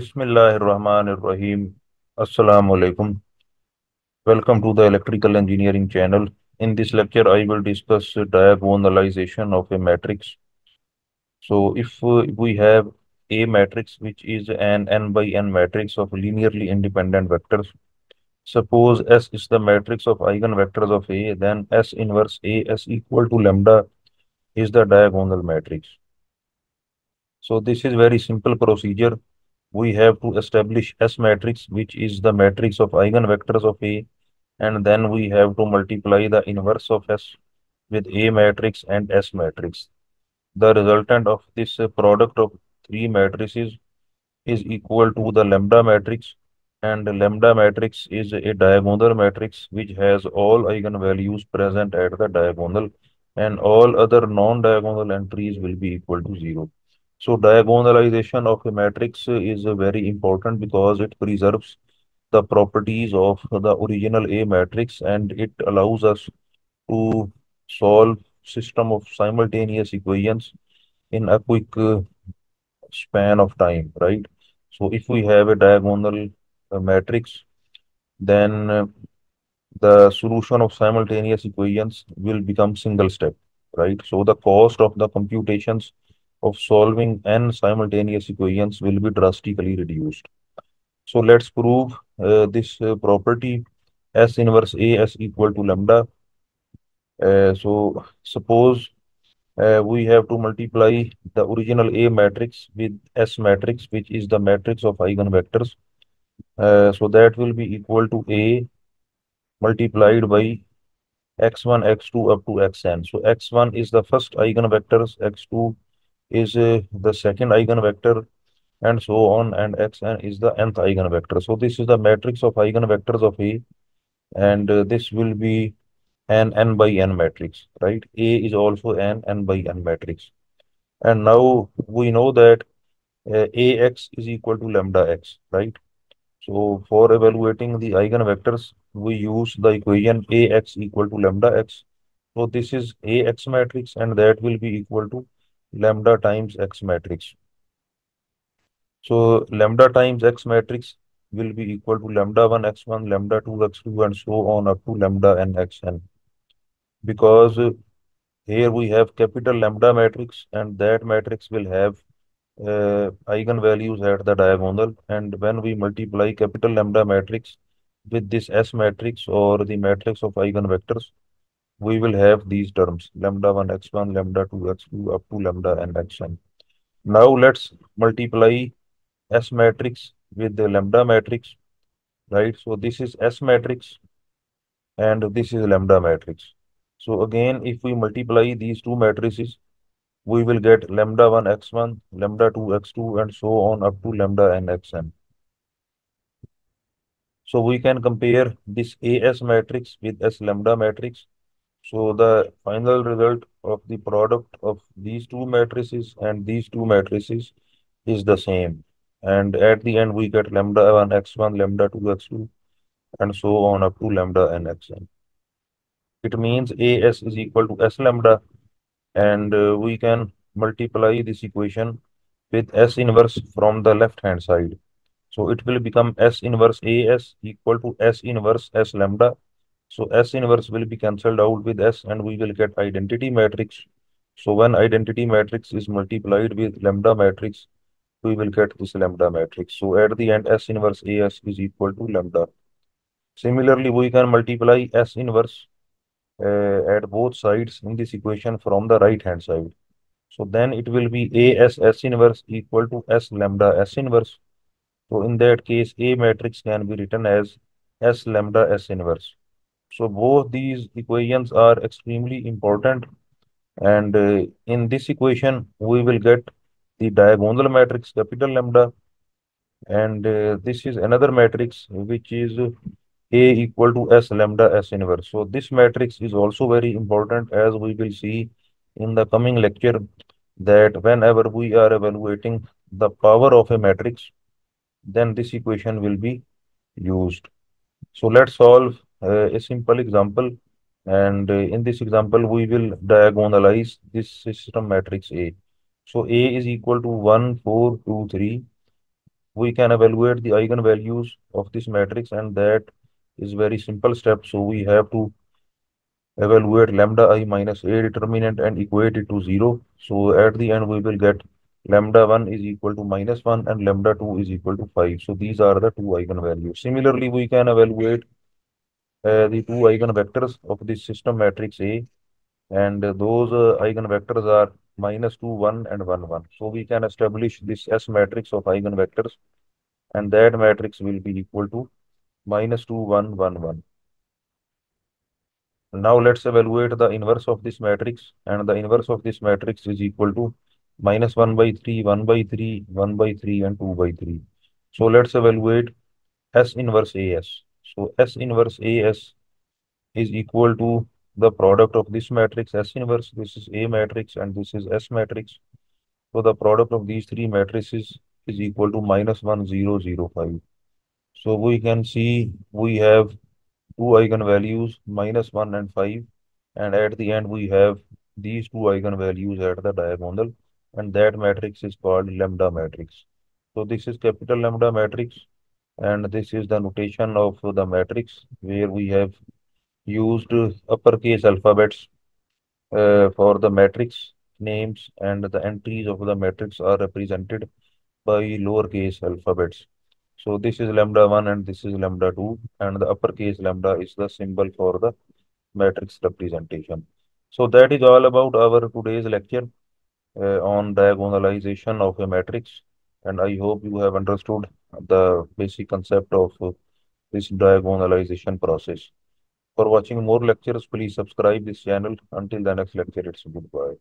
Bismillahirrahmanirrahim. Assalamu alaikum. Welcome to the electrical engineering channel. In this lecture, I will discuss diagonalization of a matrix. So, if we have a matrix which is an n by n matrix of linearly independent vectors, suppose S is the matrix of eigenvectors of A, then S inverse A S equal to lambda is the diagonal matrix. So, this is very simple procedure. We have to establish S matrix, which is the matrix of eigenvectors of A, and then we have to multiply the inverse of S with A matrix and S matrix. The resultant of this product of three matrices is equal to the lambda matrix, and the lambda matrix is a diagonal matrix which has all eigenvalues present at the diagonal, and all other non-diagonal entries will be equal to 0. So diagonalization of a matrix is very important because it preserves the properties of the original A matrix, and it allows us to solve system of simultaneous equations in a quick span of time, right? So if we have a diagonal matrix, then the solution of simultaneous equations will become single step, right? So the cost of the computations of solving n simultaneous equations will be drastically reduced. So let's prove this property S inverse A S equal to lambda. So suppose we have to multiply the original A matrix with S matrix, which is the matrix of eigenvectors. So that will be equal to A multiplied by x1, x2 up to xn. So x1 is the first eigenvectors, x2 is the second eigenvector, and so on, and xn is the nth eigenvector. So this is the matrix of eigenvectors of A, and this will be an n by n matrix, right? A is also an n by n matrix. And now we know that Ax is equal to lambda x, right? So for evaluating the eigenvectors, we use the equation Ax equal to lambda x. So this is Ax matrix, and that will be equal to lambda times x matrix. So lambda times x matrix will be equal to lambda 1 x1, lambda 2 x2, and so on up to lambda n xn. Because here we have capital lambda matrix, and that matrix will have eigenvalues at the diagonal. And when we multiply capital lambda matrix with this S matrix or the matrix of eigenvectors, we will have these terms lambda 1 x1, lambda 2 x2 up to lambda n xn. Now let's multiply S matrix with the lambda matrix, right? So this is S matrix and this is lambda matrix. So again, if we multiply these two matrices, we will get lambda 1 x1, lambda 2 x2, and so on up to lambda n xn. So we can compare this AS matrix with S lambda matrix. So the final result of the product of these two matrices and these two matrices is the same. And at the end, we get lambda 1 x1, lambda 2 x2, and so on up to lambda n xn. It means AS is equal to S lambda, and we can multiply this equation with S inverse from the left hand side. So it will become S inverse AS equal to S inverse S lambda. So S inverse will be cancelled out with S, and we will get identity matrix. So when identity matrix is multiplied with lambda matrix, we will get this lambda matrix. So at the end, S inverse AS is equal to lambda. Similarly, we can multiply S inverse at both sides in this equation from the right hand side. So then it will be AS S inverse equal to S lambda S inverse. So in that case, A matrix can be written as S lambda S inverse. So both these equations are extremely important. And in this equation, we will get the diagonal matrix capital lambda. And this is another matrix which is A equal to S lambda S inverse. So this matrix is also very important, as we will see in the coming lecture, that whenever we are evaluating the power of a matrix, then this equation will be used. So let's solve a simple example. And in this example, we will diagonalize this system matrix A. So A is equal to 1, 4, 2, 3. we can evaluate the eigenvalues of this matrix, and that is very simple step. So we have to evaluate lambda I minus a determinant and equate it to 0. So at the end, we will get lambda 1 is equal to minus 1 and lambda 2 is equal to 5. So these are the two eigenvalues. Similarly, we can evaluate the two eigenvectors of this system matrix A, and those eigenvectors are minus 2, 1 and 1, 1. So we can establish this S matrix of eigenvectors, and that matrix will be equal to minus 2, 1, 1, 1. Now let's evaluate the inverse of this matrix, and the inverse of this matrix is equal to minus 1 by 3, 1 by 3, 1 by 3, and 2 by 3. So let's evaluate S inverse AS. So S inverse AS is equal to the product of this matrix S inverse. This is A matrix and this is S matrix. So the product of these three matrices is equal to minus 1, 0, 0, 5. So we can see we have two eigenvalues minus 1 and 5, and at the end we have these two eigenvalues at the diagonal, and that matrix is called lambda matrix. So this is capital lambda matrix, and this is the notation of the matrix where we have used uppercase alphabets for the matrix names, and the entries of the matrix are represented by lowercase alphabets. So this is lambda 1 and this is lambda 2, and the uppercase lambda is the symbol for the matrix representation. So that is all about our today's lecture on diagonalization of a matrix, and I hope you have understood the basic concept of this diagonalization process. For watching more lectures, please subscribe this channel. Until the next lecture, it's goodbye.